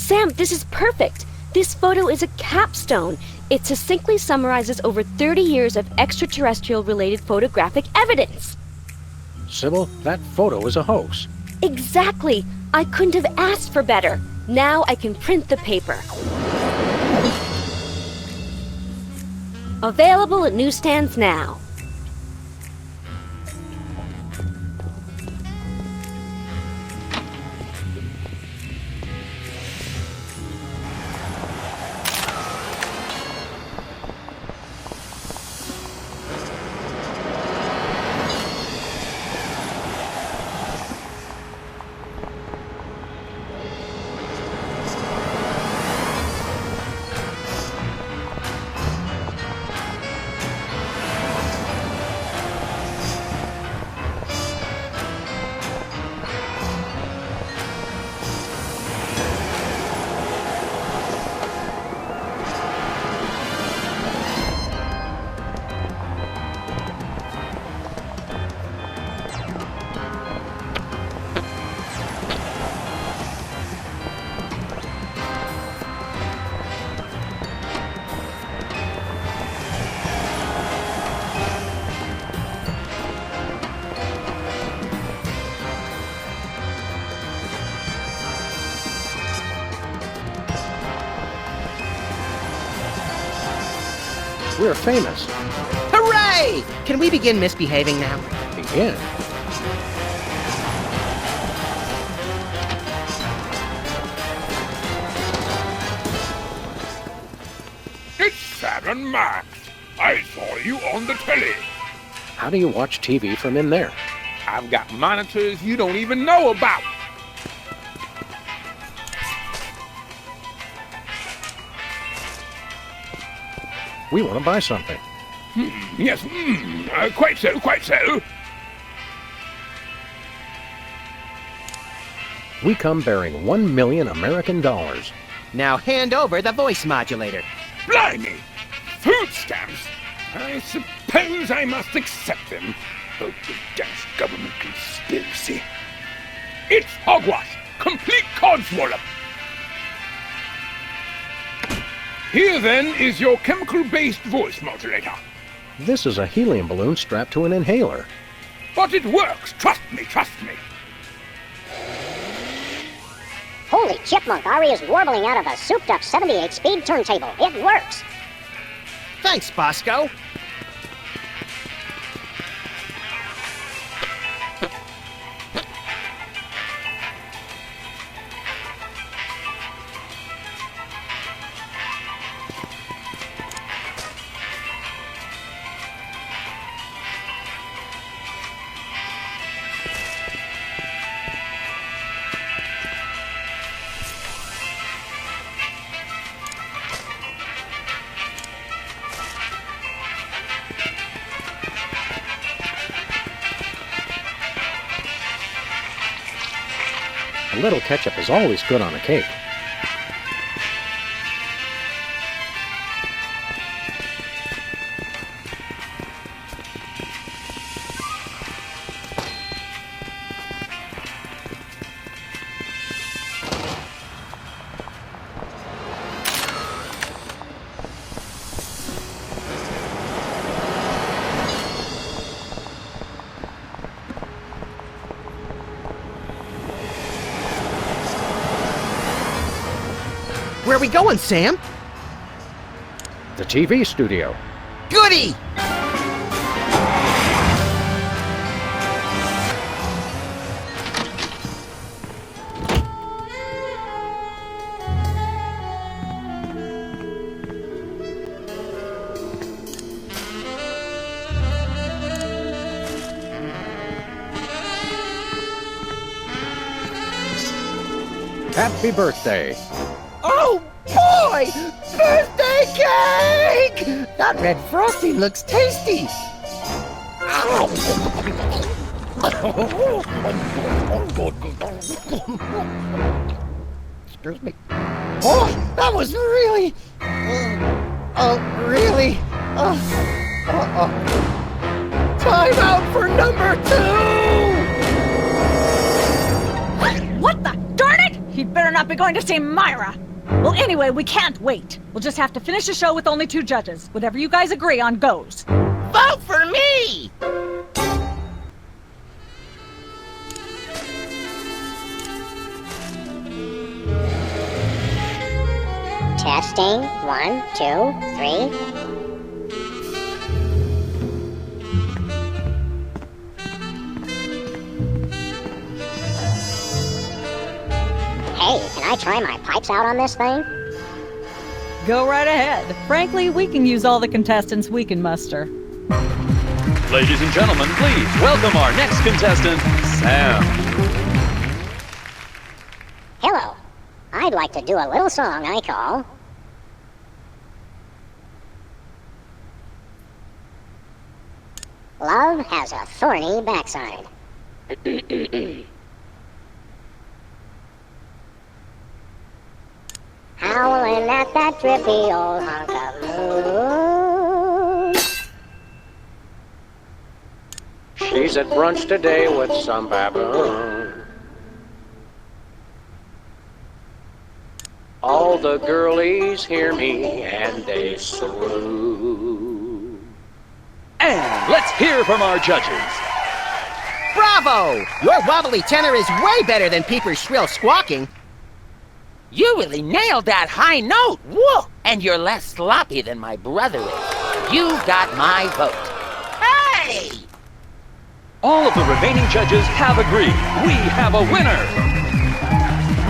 Sam, this is perfect. This photo is a capstone. It succinctly summarizes over 30 years of extraterrestrial-related photographic evidence. Sybil, that photo is a hoax. Exactly. I couldn't have asked for better. Now I can print the paper. Available at newsstands now. We're famous. Hooray! Can we begin misbehaving now? Begin? It's Sam and Max. I saw you on the telly. How do you watch TV from in there? I've got monitors you don't even know about. We want to buy something. Yes, quite so, quite so. We come bearing 1 million American dollars. Now hand over the voice modulator. Blimey! Food stamps? I suppose I must accept them. Bogus dash government conspiracy. It's hogwash! Complete codswallop! Here, then, is your chemical-based voice modulator. This is a helium balloon strapped to an inhaler. But it works! Trust me, trust me! Holy chipmunk, Ari is warbling out of a souped-up 78-speed turntable. It works! Thanks, Bosco. A little ketchup is always good on a cake. Where are we going, Sam? The TV studio. Goody! Happy birthday. Oh boy! Birthday cake! That red frosting looks tasty. Excuse me. Oh, that was really... really... Time out for number 2! What the? Darn it! He'd better not not be going to see Myra? Well, anyway, we can't wait. We'll just have to finish the show with only 2 judges. Whatever you guys agree on goes. Vote for me! Testing. 1, 2, 3. Hey, can I try my pipes out on this thing? Go right ahead. Frankly, we can use all the contestants we can muster. Ladies and gentlemen, please welcome our next contestant, Sam. Hello. I'd like to do a little song I call... Love Has a Thorny Backside. Howling at that drippy old hunk of moon. She's at brunch today with some baboon. All the girlies hear me and they swoon. And let's hear from our judges. Bravo! Your wobbly tenor is way better than Peeper's shrill squawking. You really nailed that high note. Whoa! And you're less sloppy than my brother is. You've got my vote. Hey! All of the remaining judges have agreed. We have a winner.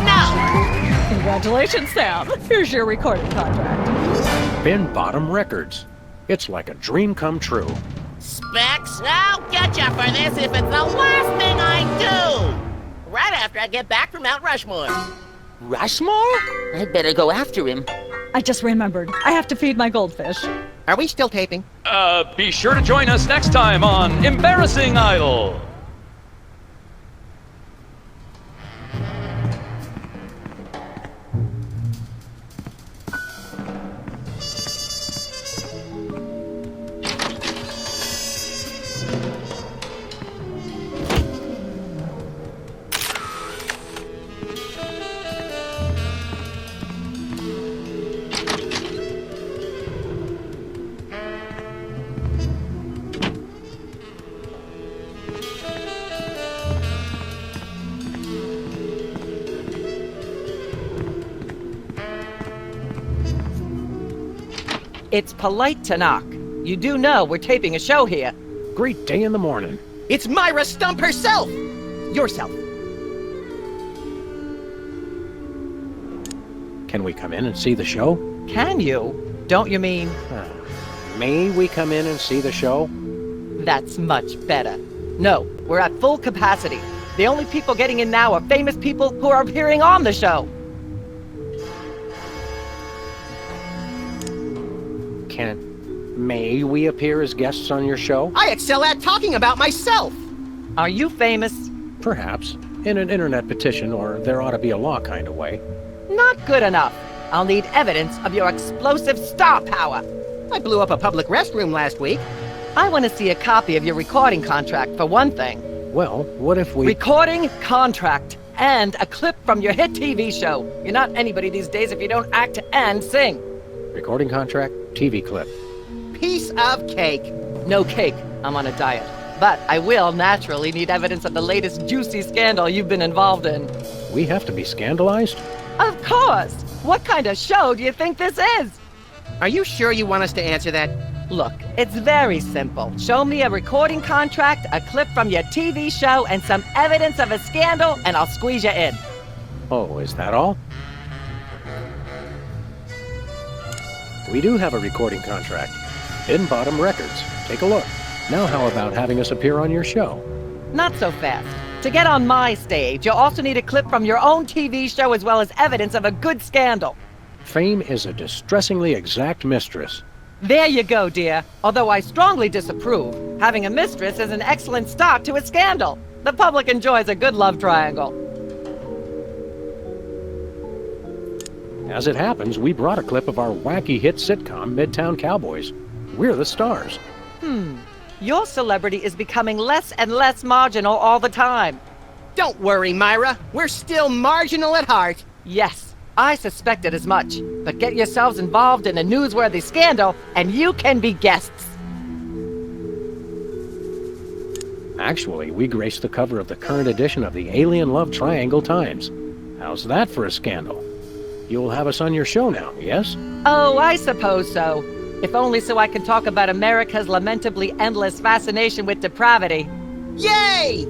No! Congratulations, Sam. Here's your recording contract. Bin Bottom Records. It's like a dream come true. Specs, I'll get you for this if it's the last thing I do. Right after I get back from Mount Rushmore. Rushmore? I'd better go after him. I just remembered. I have to feed my goldfish. Are we still taping? Be sure to join us next time on Embarrassing Idol. It's polite to knock. You do know we're taping a show here. Great day in the morning. It's Myra Stump herself! Yourself. Can we come in and see the show? Can you? Don't you mean? May we come in and see the show? That's much better. No, we're at full capacity. The only people getting in now are famous people who are appearing on the show. May we appear as guests on your show? I excel at talking about myself! Are you famous? Perhaps. In an internet petition or there ought to be a law kind of way. Not good enough. I'll need evidence of your explosive star power. I blew up a public restroom last week. I want to see a copy of your recording contract, for one thing. Well, what if we... Recording contract and a clip from your hit TV show. You're not anybody these days if you don't act and sing. Recording contract, TV clip. Piece of cake. No cake. I'm on a diet. But I will naturally need evidence of the latest juicy scandal you've been involved in. We have to be scandalized? Of course! What kind of show do you think this is? Are you sure you want us to answer that? Look, it's very simple. Show me a recording contract, a clip from your TV show, and some evidence of a scandal, and I'll squeeze you in. Oh, is that all? We do have a recording contract. Bin Bottom Records. Take a look. Now how about having us appear on your show? Not so fast. To get on my stage, you'll also need a clip from your own TV show as well as evidence of a good scandal. Fame is a distressingly exact mistress. There you go, dear. Although I strongly disapprove. Having a mistress is an excellent start to a scandal. The public enjoys a good love triangle. As it happens, we brought a clip of our wacky hit sitcom, Midtown Cowboys. We're the stars. Your celebrity is becoming less and less marginal all the time. Don't worry, Myra. We're still marginal at heart. Yes, I suspected as much. But get yourselves involved in a newsworthy scandal, and you can be guests. Actually, we graced the cover of the current edition of the Alien Love Triangle Times. How's that for a scandal? You'll have us on your show now, yes? Oh, I suppose so. If only so I can talk about America's lamentably endless fascination with depravity. Yay!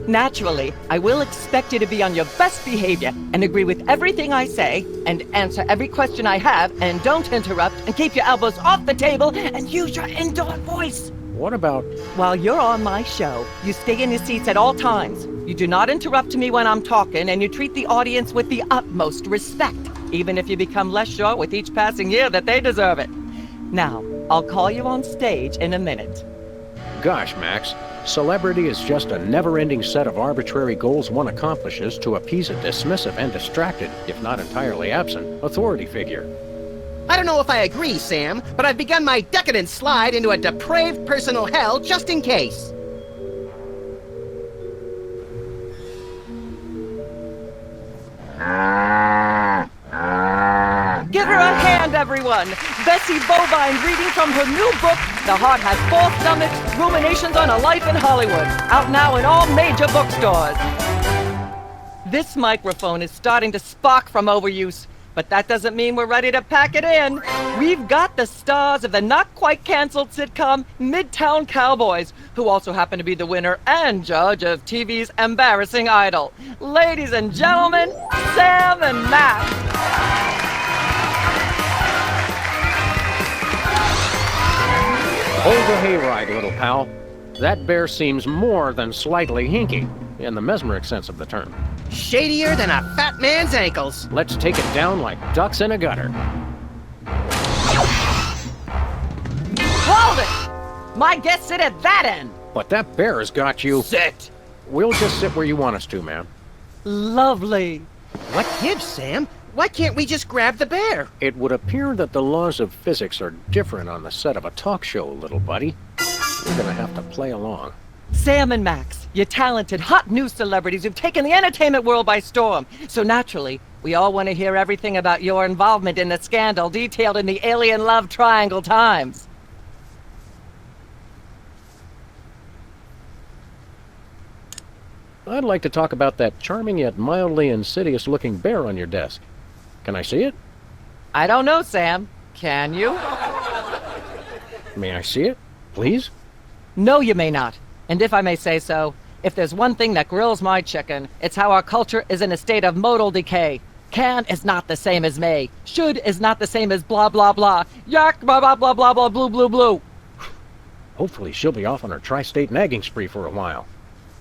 Naturally, I will expect you to be on your best behavior and agree with everything I say and answer every question I have and don't interrupt and keep your elbows off the table and use your indoor voice. What about... While you're on my show, you stay in your seats at all times. You do not interrupt me when I'm talking, and you treat the audience with the utmost respect, even if you become less sure with each passing year that they deserve it. Now, I'll call you on stage in a minute. Gosh, Max, celebrity is just a never-ending set of arbitrary goals one accomplishes to appease a dismissive and distracted, if not entirely absent, authority figure. I don't know if I agree, Sam, but I've begun my decadent slide into a depraved personal hell just in case. Give her a hand, everyone! Bessie Bovine reading from her new book, The Heart Has Four Stomachs, Ruminations on a Life in Hollywood, out now in all major bookstores. This microphone is starting to spark from overuse, but that doesn't mean we're ready to pack it in. We've got the stars of the not-quite-canceled sitcom Midtown Cowboys, who also happen to be the winner and judge of TV's Embarrassing Idol. Ladies and gentlemen, Sam and Matt. Hold the hayride, little pal. That bear seems more than slightly hinky, in the mesmeric sense of the term. Shadier than a fat man's ankles. Let's take it down like ducks in a gutter. Hold it! My guests sit at that end. But that bear has got you... Sit. We'll just sit where you want us to, man. Lovely. What gives, Sam? Why can't we just grab the bear? It would appear that the laws of physics are different on the set of a talk show, little buddy. You're gonna have to play along. Sam and Max, you're talented, hot new celebrities who've taken the entertainment world by storm. So naturally, we all want to hear everything about your involvement in the scandal detailed in the Alien Love Triangle Times. I'd like to talk about that charming yet mildly insidious-looking bear on your desk. Can I see it? I don't know, Sam. Can you? May I see it, please? No, you may not. And if I may say so, if there's one thing that grills my chicken, it's how our culture is in a state of modal decay. Can is not the same as may. Should is not the same as blah blah blah. Yak blah blah blah blah blah blue blue blue. Hopefully she'll be off on her tri-state nagging spree for a while.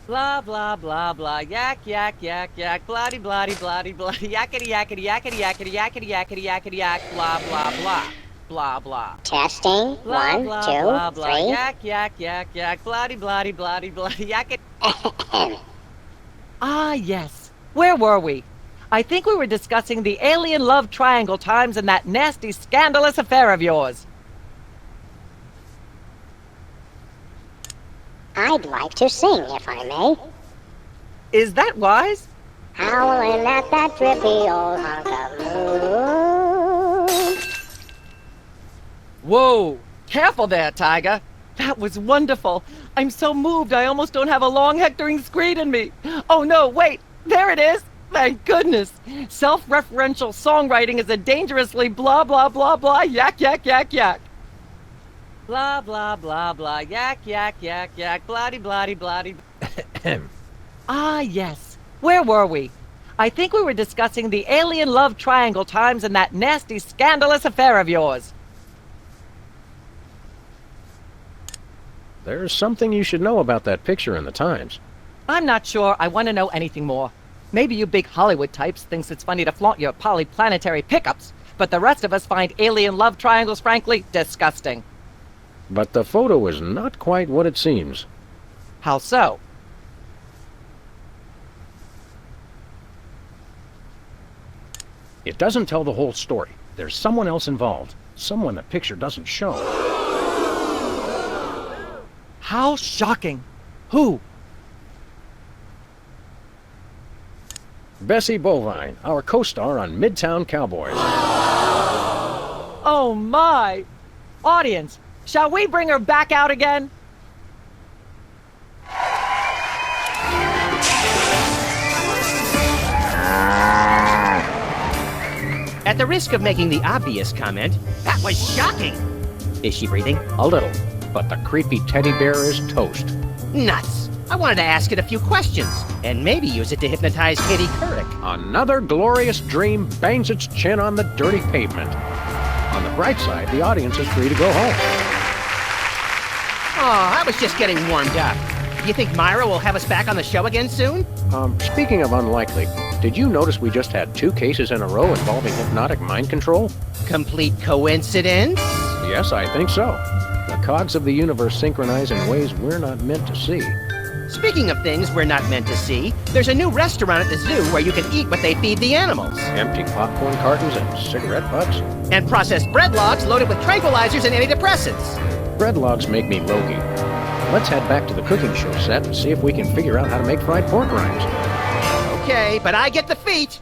Blah blah blah blah. Yak yak yak yak. Bloody bloody bloody bloody. Yakety yakety yakety yakety yakety yakety yakety yak. Blah blah blah. Blah blah. Testing. Blah, One, blah, two, blah, blah. three. Yak yak yak yak. Bloody bloody bloody bloody yakety. Ah, yes. Where were we? I think we were discussing the Alien Love Triangle Times and that nasty, scandalous affair of yours. I'd like to sing, if I may. Is that wise? Howling at that drippy old hunk of moon. Whoa! Careful there, Tiger. That was wonderful. I'm so moved I almost don't have a long hectoring screed in me. Oh no, wait! There it is! Thank goodness! Self-referential songwriting is a dangerously blah blah blah blah yak yak yak yak. Blah blah blah blah yak yak yak yak bloody bloody bloody. Ah yes. Where were we? I think we were discussing the Alien Love Triangle Times and that nasty scandalous affair of yours. There's something you should know about that picture in the Times. I'm not sure I want to know anything more. Maybe you big Hollywood types thinks it's funny to flaunt your polyplanetary pickups, but the rest of us find alien love triangles frankly disgusting. But the photo is not quite what it seems. How so? It doesn't tell the whole story. There's someone else involved. Someone the picture doesn't show. How shocking! Who? Bessie Bovine, our co-star on Midtown Cowboys. Oh my! Audience, shall we bring her back out again? At the risk of making the obvious comment, that was shocking. Is she breathing? A little, but the creepy teddy bear is toast. Nuts. I wanted to ask it a few questions, and maybe use it to hypnotize Katie Couric. Another glorious dream bangs its chin on the dirty pavement. On the bright side, the audience is free to go home. Oh, I was just getting warmed up. Do you think Myra will have us back on the show again soon? Speaking of unlikely, did you notice we just had 2 cases in a row involving hypnotic mind control? Complete coincidence? Yes, I think so. The cogs of the universe synchronize in ways we're not meant to see. Speaking of things we're not meant to see, there's a new restaurant at the zoo where you can eat what they feed the animals. Empty popcorn cartons and cigarette butts? And processed bread logs loaded with tranquilizers and antidepressants. Bread logs make me logy. Let's head back to the cooking show set and see if we can figure out how to make fried pork rinds. Okay, but I get the feet.